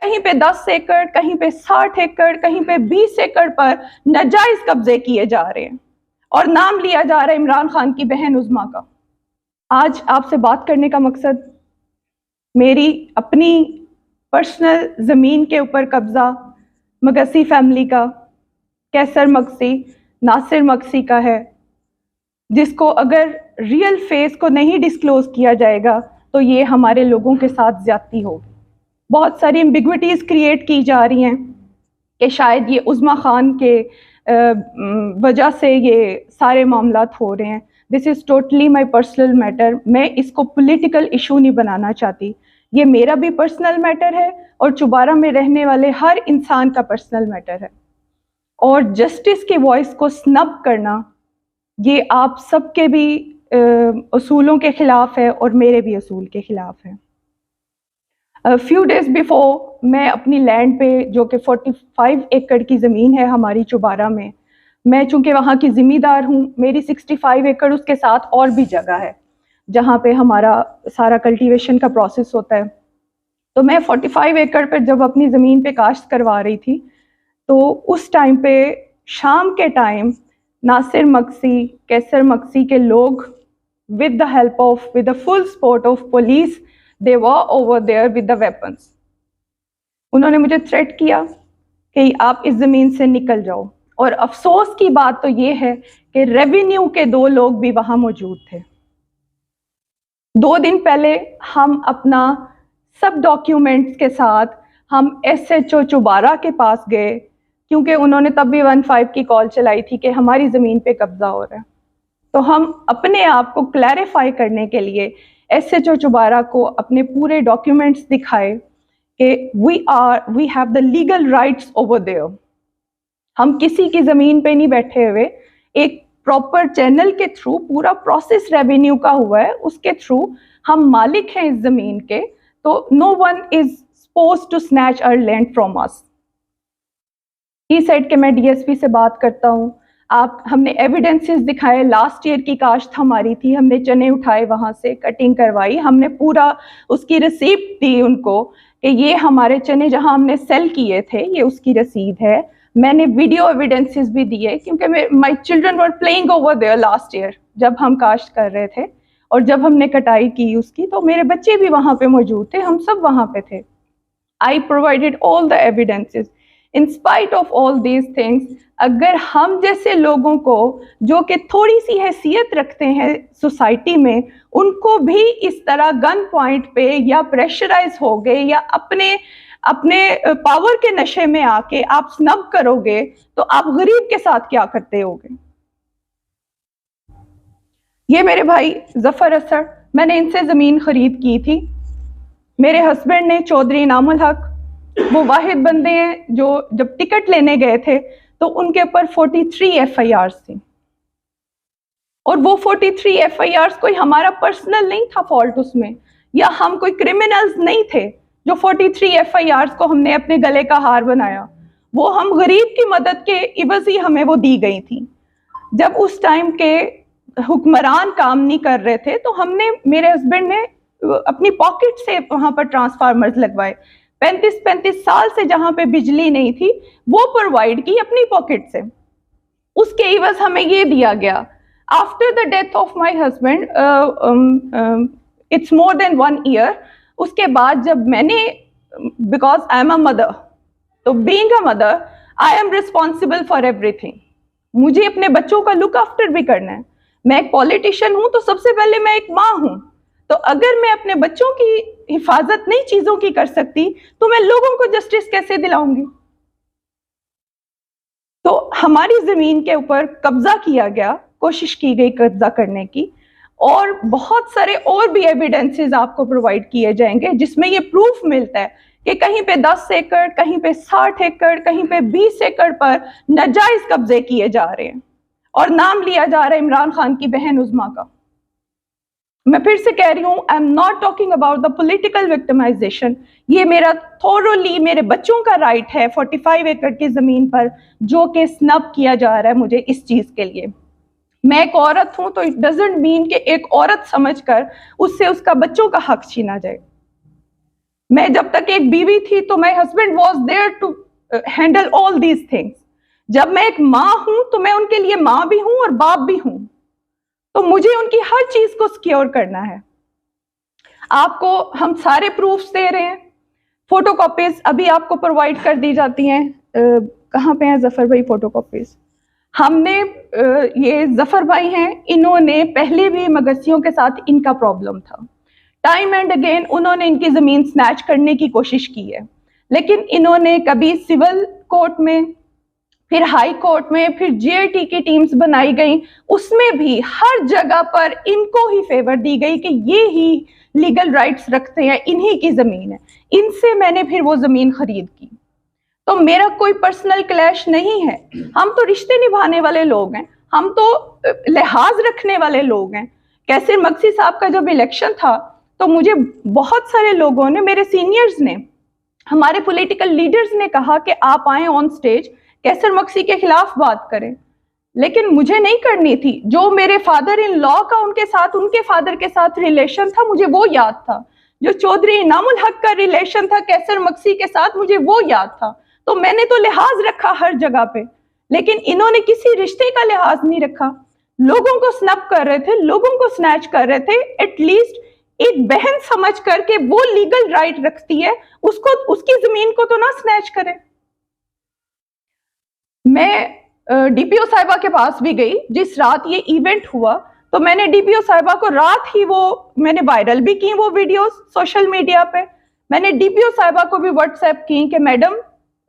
कहीं पे 10 एकड़, कहीं पे 60 एकड़, कहीं पे 20 एकड़ पर नाजायज कब्जे किए जा रहे हैं और नाम लिया जा रहा है इमरान खान की बहन उज़्मा का। आज आपसे बात करने का मकसद मेरी अपनी पर्सनल ज़मीन के ऊपर कब्जा मगसी फैमिली का, कैसर मगसी, नासिर मगसी का है, जिसको अगर रियल फेस को नहीं डिस्क्लोज किया जाएगा तो ये हमारे लोगों के साथ ज्यादती होगी। बहुत सारी एम्बिग्विटीज क्रिएट की जा रही हैं कि शायद ये उज़्मा खान के वजह से ये सारे मामलात हो रहे हैं। This is totally my personal matter. मैं इसको पॉलिटिकल इशू नहीं बनाना चाहती, ये मेरा भी पर्सनल मैटर है और चुबारा में रहने वाले हर इंसान का पर्सनल मैटर है। और जस्टिस की वॉइस को स्नब करना ये आप सबके भी उसूलों के खिलाफ है और मेरे भी उसूल के खिलाफ है। फ्यू डेज बिफोर मैं अपनी लैंड पे, जो कि 45 एकड़ की ज़मीन है हमारी चुबारा में, मैं चूँकि वहाँ की ज़िम्मेदार हूँ, मेरी 65 एकड़ उसके साथ और भी जगह है जहाँ पे हमारा सारा कल्टीवेशन का प्रोसेस होता है। तो मैं 45 एकड़ पर जब अपनी ज़मीन पे काश्त करवा रही थी तो उस टाइम पे शाम के टाइम नासिर मगसी, कैसर मगसी के लोग with the full support of police, they were over there with the weapons. उन्होंने मुझे थ्रेट किया कि आप इस ज़मीन से निकल जाओ। और अफसोस की बात तो ये है कि रेवेन्यू के 2 लोग भी वहाँ मौजूद थे। 2 दिन पहले हम अपना सब डॉक्यूमेंट्स के साथ हम SHO चुबारा के पास गए, क्योंकि उन्होंने तब भी 15 की कॉल चलाई थी कि हमारी ज़मीन पे कब्जा हो रहा है। तो हम अपने आप को क्लैरिफाई करने के लिए SHO चुबारा को अपने पूरे डॉक्यूमेंट्स दिखाए कि we have the legal rights over there. हम किसी की ज़मीन पे नहीं बैठे हुए, एक प्रॉपर चैनल के थ्रू पूरा प्रोसेस रेवेन्यू का हुआ है, उसके थ्रू हम मालिक हैं इस ज़मीन के। तो no one is supposed to snatch our land from us. He said कि मैं DSP से बात करता हूँ। हमने एविडेंसेस दिखाए, लास्ट ईयर की काश्त हमारी थी, हमने चने उठाए, वहाँ से कटिंग करवाई, हमने पूरा उसकी रिसीप्ट दी उनको कि ये हमारे चने जहाँ हमने सेल किए थे ये उसकी रसीद है। मैंने वीडियो एविडेंसेस भी दिए, क्योंकि my children were playing over there last year जब हम काश्त कर रहे थे, और जब हमने कटाई की उसकी तो मेरे बच्चे भी वहाँ पे मौजूद थे, हम सब वहाँ पे थे। I provided all the evidences. In spite of all these things, अगर हम जैसे लोगों को जो कि थोड़ी सी हैसियत रखते हैं सोसाइटी में, उनको भी इस तरह गन पॉइंट पे या प्रेशराइज हो गए या अपने अपने पावर के नशे में आके आप स्नब करोगे, तो आप गरीब के साथ क्या करते होगे। ये मेरे भाई जफर असर, मैंने इनसे ज़मीन खरीद की थी। मेरे हस्बैंड ने, चौधरी इनामुल हक, वो वाहिद बंदे हैं जो जब टिकट लेने गए थे तो उनके ऊपर 43 FIRs थी। और वो 43 FIRs कोई हमारा पर्सनल नहीं था फॉल्ट उसमें, या हम कोई क्रिमिनल्स नहीं थे जो 43 FIRs को हमने अपने गले का हार बनाया। वो हम गरीब की मदद के इवज़ ही हमें वो दी गई थी। जब उस टाइम के हुक्मरान काम नहीं कर रहे थे तो हमने, मेरे हस्बैंड ने अपनी पॉकेट से वहां पर ट्रांसफार्मर्स लगवाए। 35 साल से जहां पे बिजली नहीं थी वो प्रोवाइड की अपनी पॉकेट से। उसके इवज हमें ये दिया गया। After the death of my husband, it's more than 1 year, उसके बाद जब मैंने, because I am a mother, तो being a mother I am responsible for everything. मुझे अपने बच्चों का लुक आफ्टर भी करना है। मैं एक पॉलिटिशियन हूं तो सबसे पहले मैं एक माँ हूं। तो अगर मैं अपने बच्चों की हिफाजत नई चीजों की कर सकती तो मैं लोगों को जस्टिस कैसे दिलाऊंगी। तो हमारी जमीन के ऊपर कब्जा किया गया, कोशिश की गई कब्जा करने की, और बहुत सारे और भी एविडेंसेस आपको प्रोवाइड किए जाएंगे जिसमें ये प्रूफ मिलता है कि कहीं पे 10 एकड़, कहीं पे 60 एकड़, कहीं पे 20 एकड़ पर नाजायज कब्जे किए जा रहे हैं और नाम लिया जा रहा है इमरान खान की बहन उज़्मा का। मैं फिर से कह रही हूँ, I am not talking about the political victimisation. ये मेरा थोरोली मेरे बच्चों का राइट है 45 एकड़ की जमीन पर, जो कि स्नब किया जा रहा है मुझे इस चीज के लिए। मैं एक औरत हूं तो इट डजंट मीन कि एक औरत समझकर उससे उसका बच्चों का हक छीना जाए। मैं जब तक एक बीवी थी तो my husband was there to handle all these things. जब मैं एक माँ हूं तो मैं उनके लिए माँ भी हूं और बाप भी हूं, तो मुझे उनकी हर चीज को सिक्योर करना है। आपको हम सारे प्रूफ्स दे रहे हैं, फोटोकॉपीज अभी आपको प्रोवाइड कर दी जाती हैं। कहाँ पे हैं जफर भाई फोटोकॉपीज? हमने ये जफर भाई हैं, इन्होंने पहले भी मगसियों के साथ इनका प्रॉब्लम था। टाइम एंड अगेन उन्होंने इनकी जमीन स्नैच करने की कोशिश की है, लेकिन इन्होंने कभी सिविल कोर्ट में, फिर हाई कोर्ट में, फिर जीआईटी की टीम्स बनाई गई, उसमें भी हर जगह पर इनको ही फेवर दी गई कि ये ही लीगल राइट्स रखते हैं, इन्हीं की जमीन है। इनसे मैंने फिर वो जमीन खरीद की। तो मेरा कोई पर्सनल क्लैश नहीं है, हम तो रिश्ते निभाने वाले लोग हैं, हम तो लिहाज रखने वाले लोग हैं। कैसर मक्सी साहब का जब इलेक्शन था तो मुझे बहुत सारे लोगों ने, मेरे सीनियर्स ने, हमारे पॉलिटिकल लीडर्स ने कहा कि आप आए ऑन स्टेज, कैसर मक्सी के खिलाफ बात करें, लेकिन मुझे नहीं करनी थी। जो मेरे फादर इन लॉ का उनके साथ, उनके फादर के साथ रिलेशन था, मुझे वो याद था। जो चौधरी इनामुल हक का रिलेशन था कैसर मक्सी के साथ, मुझे वो याद था। तो मैंने तो लिहाज रखा हर जगह पे, लेकिन इन्होंने किसी रिश्ते का लिहाज नहीं रखा। लोगों को स्नप कर रहे थे, लोगों को स्नैच कर रहे थे। एटलीस्ट एक बहन समझ करके वो लीगल राइट रखती है, उसको, उसकी जमीन को तो ना स्नैच करे। मैं डीपीओ साहिबा के पास भी गई जिस रात ये इवेंट हुआ, तो मैंने डीपीओ साहिबा को रात ही वो मैंने वायरल भी की वो वीडियोस सोशल मीडिया पे। मैंने डीपीओ साहिबा को भी व्हाट्सएप की कि madam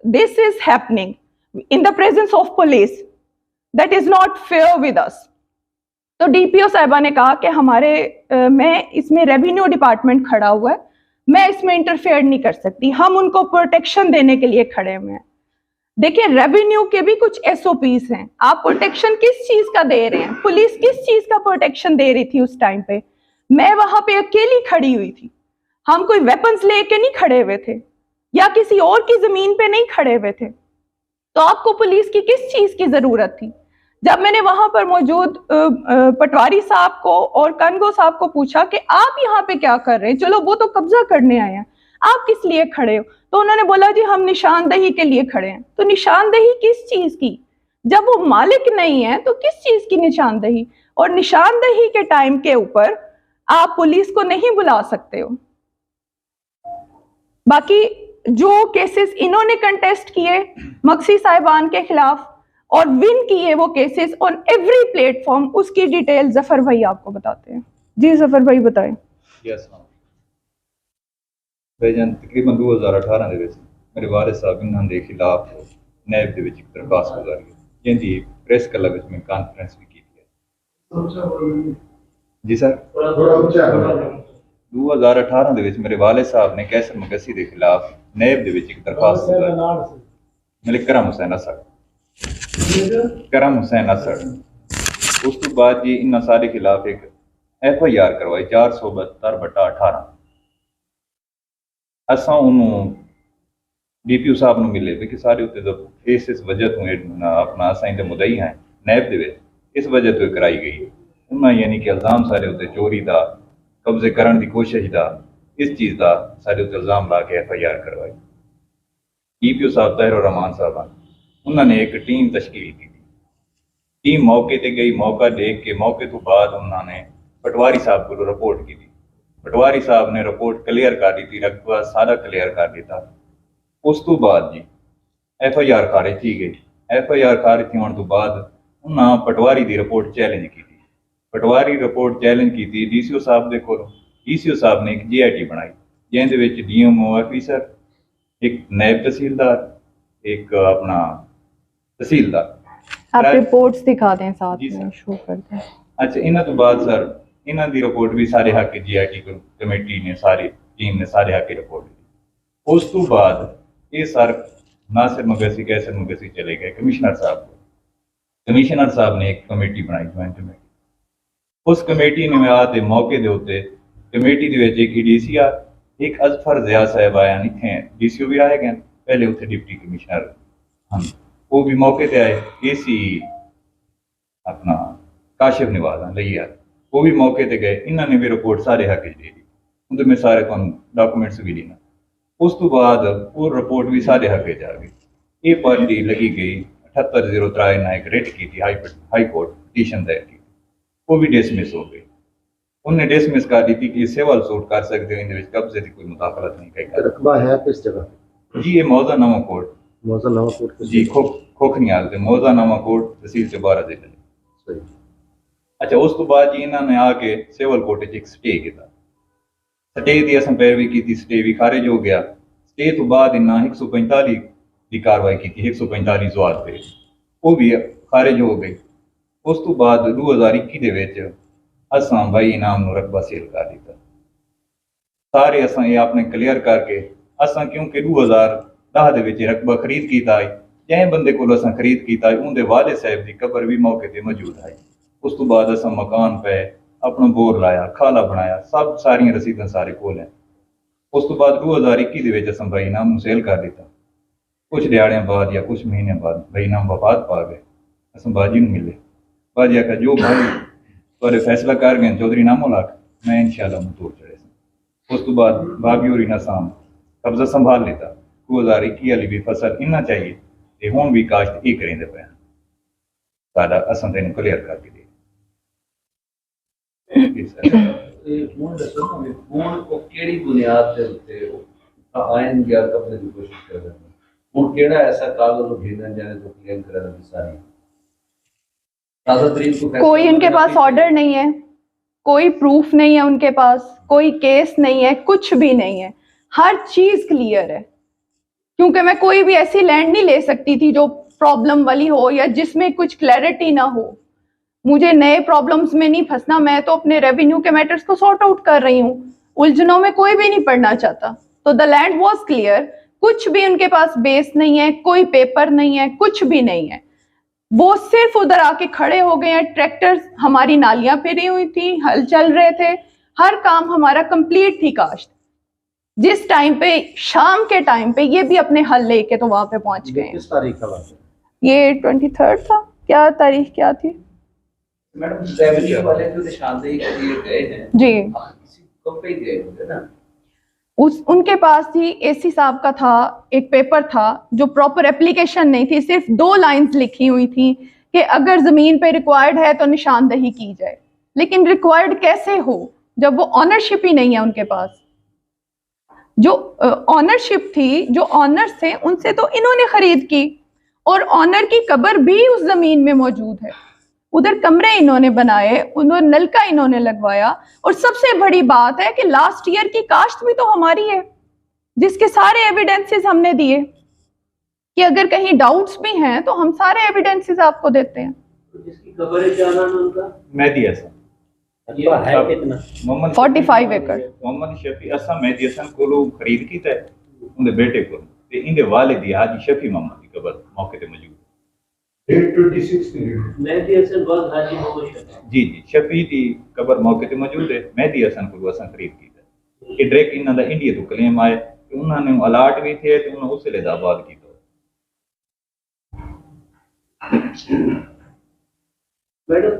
this is happening in the presence of police, that is not fair with us. तो डीपीओ साहिबा ने कहा कि मैं इसमें रेवेन्यू डिपार्टमेंट खड़ा हुआ है, मैं इसमें इंटरफेयर नहीं कर सकती, हम उनको प्रोटेक्शन देने के लिए खड़े हुए हैं। देखिए, रेवेन्यू के भी कुछ एसओपीस हैं। आप प्रोटेक्शन किस चीज का दे रहे हैं? पुलिस किस चीज का प्रोटेक्शन दे रही थी उस टाइम पे? मैं वहां पे अकेली खड़ी हुई थी, हम कोई वेपन्स लेके नहीं खड़े हुए थे, या किसी और की जमीन पे नहीं खड़े हुए थे। तो आपको पुलिस की किस चीज की जरूरत थी? जब मैंने वहां पर मौजूद पटवारी साहब को और कनगो साहब को पूछा कि आप यहाँ पे क्या कर रहे हैं, चलो वो तो कब्जा करने आए हैं, आप किस लिए खड़े हो? तो उन्होंने बोला जी हम निशानदही के लिए खड़े हैं। तो निशानदही किस चीज की? जब वो मालिक नहीं है तो किस चीज की निशानदही? और निशानदही के टाइम के ऊपर आप पुलिस को नहीं बुला सकते हो। बाकी जो केसेस इन्होंने कंटेस्ट किए मक्सी साहिबान के खिलाफ और विन किए वो केसेस ऑन एवरी प्लेटफॉर्म, उसकी डिटेल जफर भाई आपको बताते हैं। जी जफर भाई बताएं। यस भाईजान, तकरीबन 2018 ਦੇ ਵਿੱਚ ਮੇਰੇ ਵਾਰਿਸ ਸਾਹਿਬ ਇਹਨਾਂ ਦੇ ਖਿਲਾਫ ਨੈਬ ਦੇ ਵਿੱਚ ਇੱਕ ਦਰਖਾਸਤ ਗੁਜ਼ਾਰੀ ਹੈ, ਜਿਹਦੀ ਪ੍ਰੈਸ ਕਲੱਬ ਵਿੱਚ ਮੈਂ ਕਾਨਫਰੰਸ ਵੀ ਕੀਤੀ ਹੈ। ਜੀ ਸਰ, 2018 ਦੇ ਵਿੱਚ ਮੇਰੇ ਵਾਲਿਦ ਸਾਹਿਬ ਨੇ ਕੈਸਰ ਮਗਸੀ ਦੇ ਖਿਲਾਫ ਨੈਬ ਦੇ ਵਿੱਚ ਇੱਕ ਦਰਖਾਸਤ ਗੁਜ਼ਾਰੀ। ਮਲਿਕ ਕਰਮ ਹੁਸੈਨ असद ਉਸ ਤੋਂ ਬਾਅਦ ਜੀ ਇਹਨਾਂ ਸਾਰੇ ਖਿਲਾਫ ਇੱਕ FIR ਕਰਵਾਈ 472/18। असा उन्होंने DPO साहब को मिले भी कि सारे उत्ते इस वजह तो अपना असा इंदे मुदई हैं नैब दे इस वजह तो कराई गई है। उन्होंने यानी कि इल्जाम सारे उत्ते चोरी का, कब्जे करने की कोशिश का, इस चीज़ का सारे उत्ते इल्जाम ला के FIR करवाई। DPO साहब ताहिर रहमान साहब उन्होंने एक टीम तश्कील की। टीम मौके पर गई, मौका देख के मौके तो बाद उन्होंने पटवारी साहब को रिपोर्ट की। पटवारी साहब ने रिपोर्ट क्लियर कर दी थी, रकबा सारा क्लियर कर दिता। उस तो बाद जी FIR खारिज की गई। FIR खारिज होने तो बाद उन्होंने पटवारी की रिपोर्ट चैलेंज की। पटवारी रिपोर्ट चैलेंज की DCO साहब के को। DCO साहब ने एक GIT बनाई जिस DMO ऑफिसर, एक नायब तहसीलदार, एक अपना तहसीलदार। आप रिपोर्ट्स दिखा दें साथ में, शो कर दें। अच्छा, इन्हों तो बाद सर इन्हों की रिपोर्ट भी सारे हक GIT कमेटी ने, सारी टीम ने सारे हक रिपोर्ट दी। उस तो बाद ये सर नासिर मगसी, कैसर मगसी चले गए कमिश्नर साहब को। कमिश्नर साहब ने एक कमेटी बनाई, ज्वाइंट कमेटी। उस कमेटी ने आते मौके के उत्ते कमेटी के एक EDCR, एक अजफर ज़िया साहब आया, इतने DCO भी आए गए, पहले उत्थे डिप्टी कमिश्नर हाँ वो भी मौके पर आए। AC अपना काशिफ निवाज लैया वो भी मौके पर गए। इन्होंने भी रिपोर्ट सारे हक दे दी। उनमें मैं सारे डॉक्यूमेंट्स भी देना। उस तो बाद वो रिपोर्ट भी सारे हके जा गई। ये पार्टी लगी गई 7803 ने एक रिट की थी हाई कोर्ट पिटीशन दायर की, वो भी डिसमिस हो गई। उन्हें डिसमिस कर दी थी कि सिविल सूट कर सकते हो, इन कब्जे की कोई मुदाखलत नहीं करेगा। रकबा है किस जगह? जी ये मौजा नवा कोर्ट मौजा नवा कोर्ट जी खोखनियाल से मौजा नवा कोर्ट तहसील से 12 जिले। सही। अच्छा उस तो बाद जी इन्होंने आके सिविल कोर्ट च एक स्टे किया। स्टे की असं पैरवी की, स्टे भी खारिज हो गया। स्टे तो बाद इन्हें 145 की कार्रवाई की थी, 145 जवाब पे वो भी खारिज हो गई। उस तो बाद 2021 ਦੇ ਵਿੱਚ असां भाई इनाम ਨੂੰ रकबा सेल कर दिता। सारे असां ये आपने क्लियर करके असां क्योंकि 2010 ਦੇ ਵਿੱਚ रकबा खरीद कीता है, जै बंदे को असां खरीद कीता है उनके वाले साहब की कबर भी मौके पर मौजूद है। उस तो बाद असां मकान पे अपना बोर लाया, खाला बनाया, सब सारियां रसीदां सारे कोल हैं। उस तो बाद 2021 ਦੇ ਵਿੱਚ असां भाई इनाम ਨੂੰ सेल कर दिता। कुछ दिहाड़ियां बाद या कुछ महीने बाद भाई इनाम वफात पा गए। असां बाजी ਨੂੰ मिले, बाजी आखा जो भाई थोड़े फैसला कर गए चौधरी नामो लाख मैं इंशाल्लाह तोड़ चढ़े। उस तो बाद भाभी और इना साम कब्जा संभाल लेता। 2021 वाली भी फसल इन्ना चाहिए ते हुण भी काश्त ये करेंदे पे साडा असां तेन क्लियर करके दे। ਹੁਣ ਦੱਸੋ ਨਾ ਵੀ ਹੁਣ ਉਹ ਕਿਹੜੀ ਬੁਨਿਆਦ ਦੇ ਉੱਤੇ ਉਹ ਆਇਨ ਜਾਂ ਕਬਜ਼ੇ ਦੀ ਕੋਸ਼ਿਸ਼ ਕਰ ਰਹੇ ਨੇ? ਹੁਣ ਕਿਹੜਾ ਐਸਾ ਕਾਗਜ਼ ਨੂੰ भेजना जाने तो क्लेम करा दी सारी ताज़ा तरीन को कोई उनके पास ऑर्डर नहीं है, कोई प्रूफ नहीं है उनके पास, कोई केस नहीं है, कुछ भी नहीं है, हर चीज क्लियर है। क्योंकि मैं कोई भी ऐसी लैंड नहीं ले सकती थी जो प्रॉब्लम वाली हो या जिसमें कुछ क्लैरिटी ना हो। मुझे नए प्रॉब्लम्स में नहीं फंसना, मैं तो अपने रेवेन्यू के मैटर्स को सॉर्ट आउट कर रही हूँ, उलझनों में कोई भी नहीं पड़ना चाहता। तो द लैंड वॉज क्लियर, कुछ भी उनके पास बेस नहीं है, कोई पेपर नहीं है, कुछ भी नहीं है। वो सिर्फ उधर आके खड़े हो गए हैं। ट्रैक्टर्स, हमारी नालियां फिरी हुई थी, हल चल रहे थे, हर काम हमारा कंप्लीट थी काश्त। जिस टाइम पे शाम के टाइम पे ये भी अपने हल लेके तो वहां पे पहुंच गए। किस तारीख का बात है? ये 23 था, क्या तारीख क्या थी? मैडम रेवेन्यू वाले जो निशानदेही के लिए गए हैं जी किसी कब पे गए होंगे ना? उनके पास ही एसी साहब का था एक पेपर था जो प्रॉपर एप्लीकेशन नहीं थी, सिर्फ 2 लाइंस लिखी हुई थी कि अगर जमीन पे रिक्वायर्ड है तो निशानदेही की जाए। लेकिन रिक्वायर्ड कैसे हो जब वो ऑनरशिप ही नहीं है उनके पास। जो ऑनरशिप थी, जो ऑनर्स थे, उनसे तो इन्होंने खरीद की और ऑनर की कब्र भी उस जमीन में मौजूद है। उधर कमरे इन्होंने बनाए, उन्होंने नलका इन्होंने लगवाया। और सबसे बड़ी बात है कि लास्ट ईयर की काश्त भी तो हमारी है, जिसके सारे एविडेंसेस हमने दिए कि अगर कहीं डाउट्स भी हैं तो हम सारे एविडेंसेस आपको देते हैं। जिसकी खबर है क्या नाम है उनका? मेहदी हसन ये है कितना? मोहम्मद 45 एकड़। मोहम्मद शफी असा मेहदी हसन को खरीद कीता है उनके बेटे को ते इंदे वालिद हाजी शफी मोहम्मद की कब्र मौके पे मौजूद। 826 मेहदी हसन वाज हाजी मोहम्मद शफी। जी जी शफी की कब्र मौके पे मौजूद है। मेहदी हसन को असा खरीद कीता। ये डायरेक्ट इन्हां दा इंडिया तो क्लेम आए कि उन्होंने अलर्ट भी थे तो उन्होंने उस वेले आबाद कीता। मैडम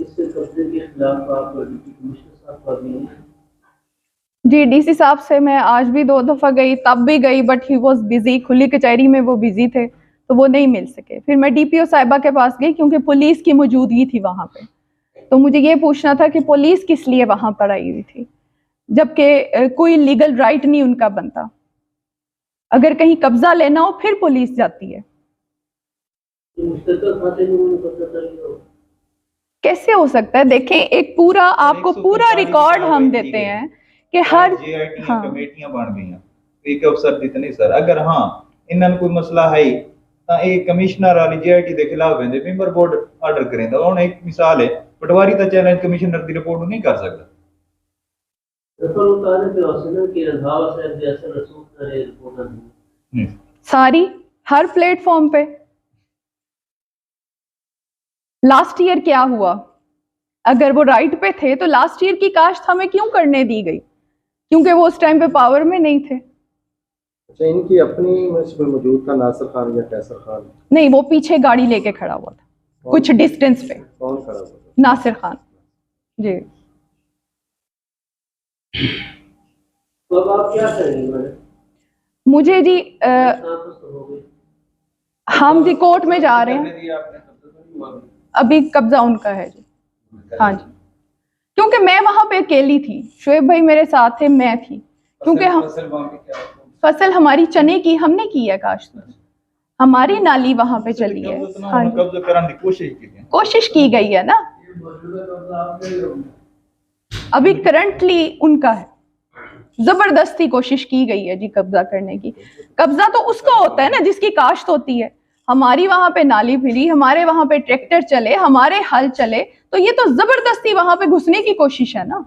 इस कब्जे के खिलाफ आप डिप्टी कमिश्नर साहब को गए हैं? जी डीसी साहब से मैं आज भी 2 दफा गई, तब भी गई बट ही वॉज बिजी, खुली कचहरी में वो बिजी थे तो वो नहीं मिल सके। फिर मैं डीपीओ साहिबा के पास गई क्योंकि पुलिस की मौजूदगी थी वहां पे, तो मुझे ये पूछना था कि पुलिस किस लिए वहां पर आई हुई थी, जबकि कोई लीगल राइट नहीं उनका बनता। अगर कहीं कब्जा लेना हो फिर पुलिस जाती है। मुस्तकिल खाते में उन्होंने कब्जा कर लिया हो। कैसे हो सकता है? देखें, एक पूरा आपको पूरा रिकॉर्ड हम देते हैं कि हर हाँ कमेटियां बन गई एक अफसर जितने सर अगर हाँ इन्होंने कोई मसला है तो एक कमिश्नर वाली जेआईटी के खिलाफ है मेंबर बोर्ड ऑर्डर करें। तो एक मिसाल है पटवारी का चैलेंज कमिश्नर की रिपोर्ट नहीं कर सकता। रफल उतारने पे हौसला कि रंधावा साहब जैसे रसूल करे रिपोर्ट दी सारी हर प्लेटफॉर्म पे। लास्ट ईयर क्या हुआ? अगर वो राइट पे थे तो लास्ट ईयर की काश्त हमें क्यों करने दी गई? क्योंकि वो उस टाइम पे पावर में नहीं थे। अच्छा, इनकी अपनी म्युनिसिपल मौजूद था नासिर खान या कैसर खान? नहीं, वो पीछे गाड़ी लेके खड़ा हुआ था कुछ डिस्टेंस पे। कौन खड़ा हुआ था? नासिर खान जी। तो अब आप क्या करेंगे मैडम? मुझे जी हम जी कोर्ट में जा रहे हैं, अभी कब्जा उनका है जी। हाँ जी, क्योंकि मैं वहां पे अकेली थी, शोएब भाई मेरे साथ थे, मैं थी, क्योंकि हम फसल हमारी चने की हमने की है काश्त, हमारी नाली वहां पे चली है। हाँ जी, कब्जा कराने की कोशिश की गई है ना, अभी करंटली उनका है, जबरदस्ती कोशिश की गई है जी कब्जा करने की। कब्जा तो उसका होता है ना जिसकी काश्त होती है, हमारी वहां पे नाली फिरी, हमारे वहां पे ट्रैक्टर चले, हमारे हल चले, तो ये तो जबरदस्ती वहां पे घुसने की कोशिश है ना।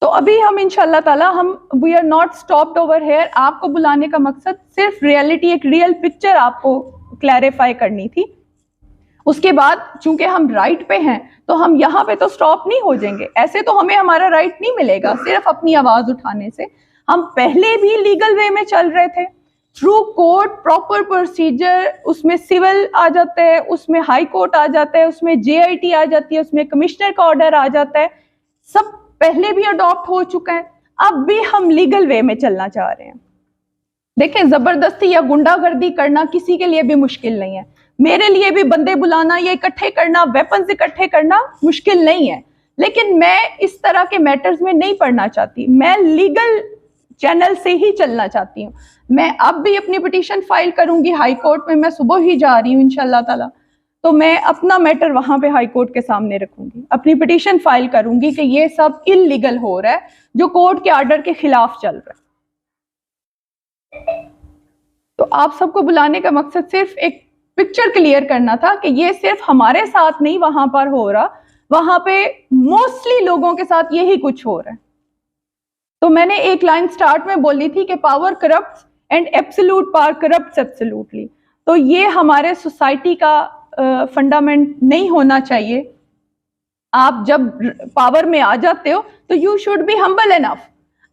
तो अभी हम इंशाल्लाह ताला we are not stopped over here. आपको बुलाने का मकसद सिर्फ रियलिटी, एक रियल पिक्चर आपको क्लैरिफाई करनी थी। उसके बाद चूंकि हम राइट पे हैं तो हम यहाँ पे तो स्टॉप नहीं हो जाएंगे, ऐसे तो हमें हमारा राइट नहीं मिलेगा सिर्फ अपनी आवाज उठाने से। हम पहले भी लीगल वे में चल रहे थे, थ्रू कोर्ट, प्रॉपर प्रोसीजर, उसमें सिविल आ जाता है, उसमें हाई कोर्ट आ जाता है, उसमें JIT आ जाती है, उसमें कमिश्नर का ऑर्डर आ जाता है, सब पहले भी अडॉप्ट हो चुका है। अब भी हम लीगल वे में चलना चाह रहे हैं। देखें, जबरदस्ती या गुंडागर्दी करना किसी के लिए भी मुश्किल नहीं है, मेरे लिए भी बंदे बुलाना या इकट्ठे करना, वेपन्स इकट्ठे करना मुश्किल नहीं है, लेकिन मैं इस तरह के मैटर्स में नहीं पढ़ना चाहती, मैं लीगल चैनल से ही चलना चाहती हूँ। मैं अब भी अपनी पिटीशन फाइल करूंगी हाई कोर्ट में, मैं सुबह ही जा रही हूँ इंशाल्लाह ताला, तो मैं अपना मैटर वहां पे हाई कोर्ट के सामने रखूंगी, अपनी पिटीशन फाइल करूंगी कि ये सब इलीगल हो रहा है, जो कोर्ट के ऑर्डर के खिलाफ चल रहा है। तो आप सबको बुलाने का मकसद सिर्फ एक पिक्चर क्लियर करना था कि ये सिर्फ हमारे साथ नहीं वहां पर हो रहा, वहां पे मोस्टली लोगों के साथ यही कुछ हो रहा है। तो मैंने एक लाइन स्टार्ट में बोली थी कि power corrupts and absolute power corrupts absolutely, तो ये हमारे सोसाइटी का फंडामेंट नहीं होना चाहिए। आप जब पावर में आ जाते हो तो you should be humble enough,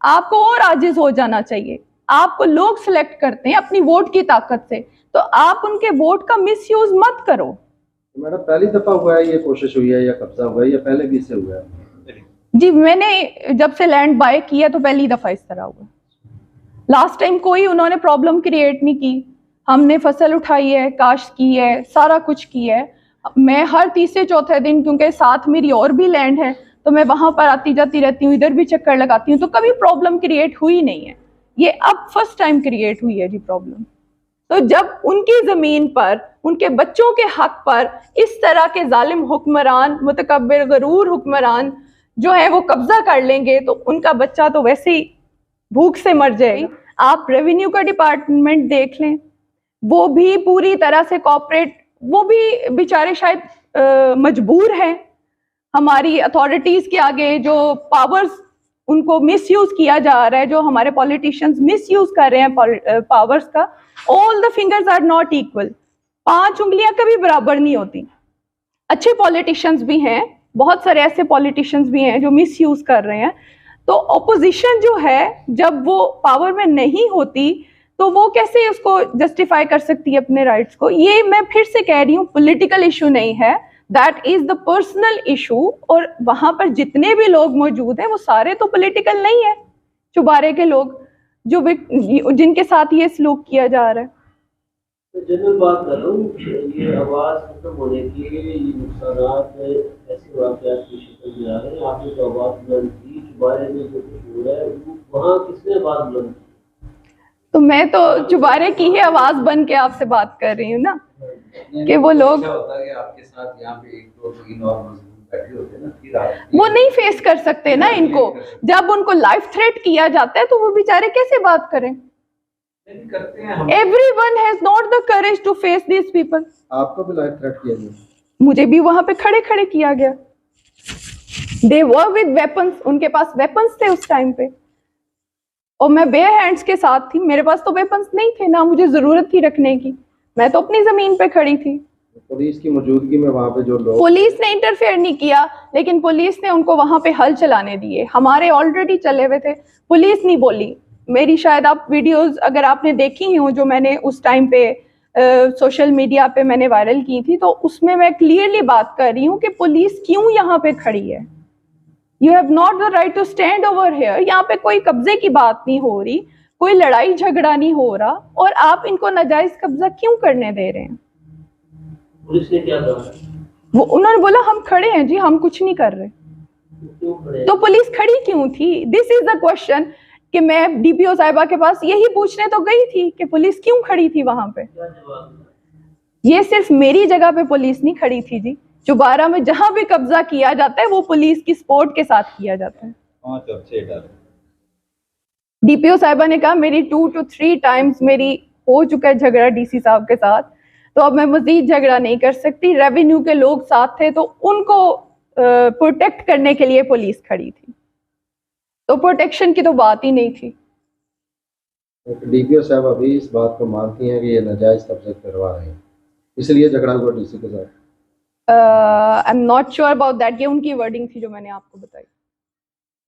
आपको और आजिज हो जाना चाहिए। आपको लोग सिलेक्ट करते हैं अपनी वोट की ताकत से, तो आप उनके वोट का मिसयूज मत करो। मैडम, पहली दफा हुआ है ये कोशिश हुई है या कब्जा हुआ है या पहले भी इससे हुआ है? जी, मैंने जब से लैंड बाय किया तो पहली दफा इस तरह हुआ। लास्ट टाइम कोई उन्होंने प्रॉब्लम क्रिएट नहीं की, हमने फसल उठाई है, काश्त की है, सारा कुछ किया है। मैं हर तीसरे चौथे दिन, क्योंकि साथ मेरी और भी लैंड है, तो मैं वहां पर आती जाती रहती हूँ, इधर भी चक्कर लगाती हूँ, तो कभी प्रॉब्लम क्रिएट हुई नहीं है। ये अब फर्स्ट टाइम क्रिएट हुई है जी प्रॉब्लम। तो जब उनकी जमीन पर, उनके बच्चों के हक पर इस तरह के जालिम हुक्मरान, मुतकब्बिर गरूर हुक्मरान जो है वो कब्जा कर लेंगे, तो उनका बच्चा तो वैसे ही भूख से मर जाएगा। आप रेवेन्यू का डिपार्टमेंट देख लें, वो भी पूरी तरह से कॉपरेट, वो भी बेचारे शायद मजबूर हैं। हमारी अथॉरिटीज के आगे जो पावर्स उनको मिसयूज किया जा रहा है, जो हमारे पॉलिटिशियंस मिसयूज कर रहे हैं पावर्स का, all the fingers are not equal, 5 उंगलियां कभी बराबर नहीं होती। अच्छे पॉलिटिशियंस भी हैं, बहुत सारे ऐसे पॉलिटिशियंस भी हैं जो मिसयूज कर रहे हैं। तो ऑपोजिशन जो है, जब वो पावर में नहीं होती तो वो कैसे उसको जस्टिफाई कर सकती है अपने राइट्स को। ये मैं फिर से कह रही हूँ, पॉलिटिकल इशू नहीं है, that is the personal issue. और वहां पर जितने भी लोग मौजूद हैं वो सारे तो पॉलिटिकल नहीं है, चुबारे के लोग जो जिनके साथ ये सलूक किया जा रहा है। तो जनरल बात कर रहा हूँ, ये आवाज खत्म होने की, ये नुकसानात ऐसे वाकयात की शक्ल में आ रहे हैं। आपने जो आवाज बुलंद की, चुबारे में जो कुछ हो रहा है, वहाँ किसने आवाज बुलंद की? तो मैं तो चुबारे की ही आवाज बन के आपसे बात कर रही हूँ ना, कि वो लोग आपके साथ यहाँ पे 1 2 3 और बैठे होते हैं ना, फिर आप वो नहीं फेस कर सकते ना इनको। जब उनको लाइफ थ्रेट किया जाता है तो वो बेचारे कैसे बात करें? करते हैं हम। Everyone has not the courage to face these people. आपको भी लाइफ थ्रेट किया गया? मुझे भी वहां पे खड़े खड़े किया गया। They were with weapons, उनके पास वेपन्स थे उस टाइम पे, और मैं बेयर हैंड्स के साथ थी। मेरे पास तो वेपन्स नहीं थे, ना मुझे जरूरत थी रखने की, मैं तो अपनी जमीन पे खड़ी थी। पुलिस की मौजूदगी में वहाँ पे जो लोग, पुलिस ने इंटरफेयर नहीं किया, लेकिन पुलिस ने उनको वहां पे हल चलाने दिए। हमारे ऑलरेडी चले हुए थे, पुलिस नहीं बोली। मेरी शायद आप वीडियोस अगर आपने देखी हो जो मैंने उस टाइम पे सोशल मीडिया पे मैंने वायरल की थी, तो उसमें मैं क्लियरली बात कर रही हूँ कि पुलिस क्यों यहाँ पे खड़ी है। You have not the right to stand over here. यहाँ पे कोई कब्जे की बात नहीं हो रही, कोई लड़ाई झगड़ा नहीं हो रहा, और आप इनको नाजायज कब्जा क्यों करने दे रहे हैं? पुलिस ने क्या कहा? वो उन्होंने बोला हम खड़े हैं जी, हम कुछ नहीं कर रहे। क्यों खड़े? तो पुलिस खड़ी क्यों थी? दिस इज द क्वेश्चन कि मैं डीपीओ साहिबा के पास यही पूछने तो गई थी कि पुलिस क्यों खड़ी थी वहां पे। क्या जवाब दिया? ये सिर्फ मेरी जगह पे पुलिस नहीं खड़ी थी जी, चुबारा में जहां भी कब्जा किया जाता है वो पुलिस की सपोर्ट के साथ किया जाता है। 5 और 6 डर। डीपीओ साहिबा ने कहा मेरी 2 to 3 टाइम्स मेरी हो चुका है झगड़ा डीसी साहब के साथ, तो अब मैं मजीद झगड़ा नहीं कर सकती। रेवेन्यू के लोग साथ थे तो उनको प्रोटेक्ट करने के लिए पुलिस खड़ी थी, तो प्रोटेक्शन की तो बात ही नहीं थी। डीपीओ साहब अभी इस बात को मानती हैं कि ये नाजायज कब्जे करवा रहे हैं, इसलिए झगड़ा हुआ डीसी के साथ। I am not sure about that, ये उनकी वर्डिंग थी जो मैंने आपको बताई।